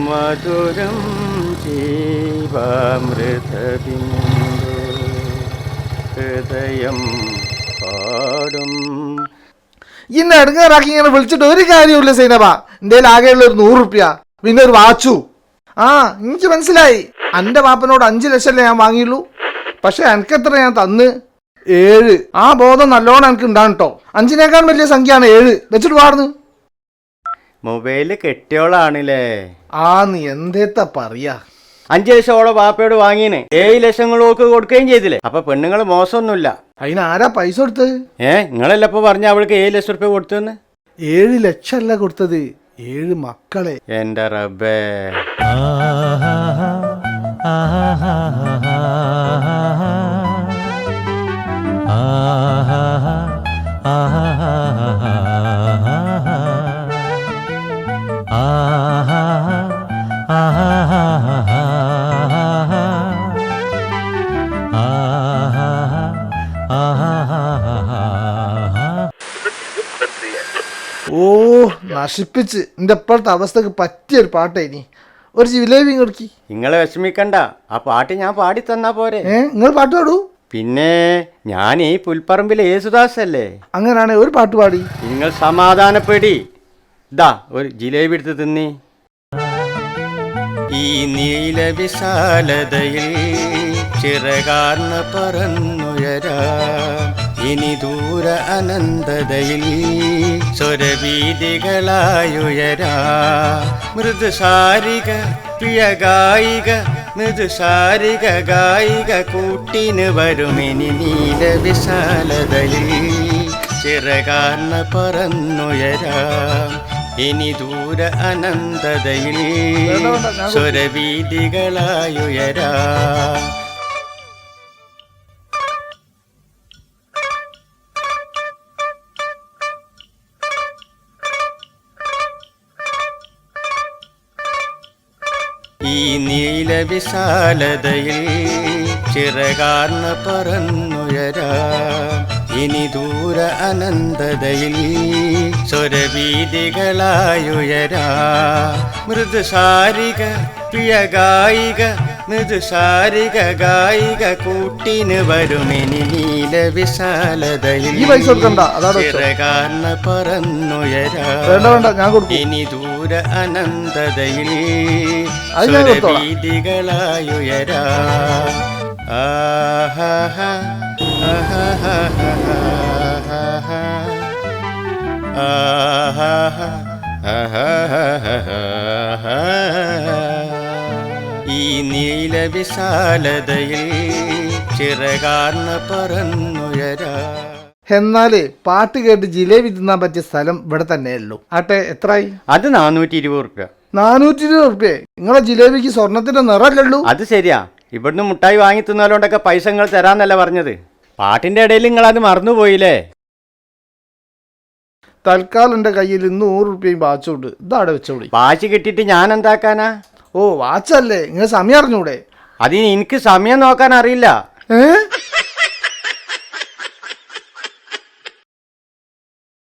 മധുരം ജീവാമൃതബിന്ദു ഹൃദയം പാടും. ഇന്ന് എടുങ്ങാറാക്കി ഇങ്ങനെ വിളിച്ചിട്ട് ഒരു കാര്യമില്ല സൈനബ. എൻ്റെ ആകെയുള്ള ഒരു 100 റുപ്യ പിന്നെ ഒരു വാച്ചു. ആ എനിക്ക് മനസ്സിലായി, എൻ്റെ പാപ്പനോട് 5 ലക്ഷമല്ലേ ഞാൻ വാങ്ങിയുള്ളൂ. പക്ഷെ എനിക്കെത്ര ഞാൻ തന്ന്? 7. ആ ബോധം നല്ലോണം എനിക്ക് ഉണ്ടാകും കേട്ടോ. 5-നേക്കാൾ വലിയ സംഖ്യയാണ് 7. വെച്ചിട്ട് പാടുന്നു. മൊബൈല് കെട്ടിയോളാണല്ലേ? ആ നീ എന്തേത്താ പറയാ. 5 ലക്ഷമോളെ ബാപ്പയോട് വാങ്ങീന്, 7 ലക്ഷങ്ങളോക്ക് കൊടുക്കുകയും ചെയ്തില്ലേ. അപ്പൊ പെണ്ണുങ്ങൾ മോശമൊന്നുമില്ല. അതിനാരാ പൈസ കൊടുത്തത്? നിങ്ങളല്ല ഇപ്പൊ പറഞ്ഞ അവൾക്ക് 7 ലക്ഷം റുപ്യ കൊടുത്തെന്ന്. 7 ലക്ഷമല്ല കൊടുത്തത്, 7 മക്കളെ. എന്റെ റബ്ബേ. ഓ നശിപ്പിച്ച് എൻ്റെ ഇപ്പോഴത്തെ അവസ്ഥക്ക് പറ്റിയൊരു പാട്ടേനി. ഒരു ജിലേബി കൊടുക്കി. നിങ്ങളെ വിഷമിക്കണ്ട, ആ പാട്ട് ഞാൻ പാടി തന്നാ പോരെ. നിങ്ങൾ പാട്ട് പാടൂ. പിന്നെ ഞാൻ ഈ പുൽപ്പറമ്പിലെ യേശുദാസ് അല്ലേ. അങ്ങനാണെ ഒരു പാട്ട് പാടി. നിങ്ങൾ സമാധാനപ്പെടി. ഇതാ ഒരു ജിലേബി എടുത്ത് തിന്നി. ഈ നീല വിശാലതയിൽ ചിറകാർന്ന പറന്നുയരാം, ഇനി ദൂര അനന്തതയിൽ സ്വരവീതികളായുയരാ. മൃദുസാരിക പ്രിയ ഗായിക, മൃദുസാരിക ഗായിക കൂട്ടിന് വരുമിനി നീല വിശാലതയിൽ ചിറകാർന്ന പറന്നുയരാം, ഇനി ദൂര അനന്തതയിൽ സ്വരവീതികളായുയരാ. ഈ നീല വിശാലതയിൽ ചിറകാർന്ന പറന്നുയരാം, ഇനി ദൂര അനന്തതയിൽ സ്വരവീതികളായുയരാ. മൃദുസാരിക പ്രിയ ഗായിക, മൃദുസാരിക ഗായിക കൂട്ടിന് വരുമിനി നീല വിശാലതയിൽ ചിറകാർന്ന പറന്നുയരാ, ഇനി ദൂര അനന്തതയിൽ സ്വരവീതികളായുയരാ. ആഹാ ഈ നീല വിശാലതയിൽ ചിറകാർന്ന പറന്നുയരാ. എന്നാല് പാട്ട് കേട്ട് ജിലേബി തിന്നാൻ പറ്റിയ സ്ഥലം ഇവിടെ തന്നെയല്ലോ. ആട്ടെ എത്രയായി? അത് 420 റുപ്യ. 420 റുപ്യ? നിങ്ങളെ ജിലേബിക്ക് സ്വർണത്തിന്റെ നിറമല്ലല്ലോ. അത് ശരിയാ, ഇവിടുന്ന് മുട്ടായി വാങ്ങി തിന്നാലോണ്ടൊക്കെ പൈസ നിങ്ങൾ തരാന്നല്ല പറഞ്ഞത്. പാട്ടിന്റെ ഇടയിൽ നിങ്ങൾ അത് മറന്നുപോയില്ലേ. തൽക്കാലം എൻ്റെ കയ്യിൽ 100 റുപ്യയും വാച്ചുണ്ട്. ഇതാടെ വെച്ചോളി. വാച്ച് കിട്ടിയിട്ട് ഞാൻ എന്താക്കാനാ? ഓ വാച്ചല്ലേ, നിങ്ങൾ സമയം അറിഞ്ഞൂടെ? അതിന് എനിക്ക് സമയം നോക്കാൻ അറിയില്ല.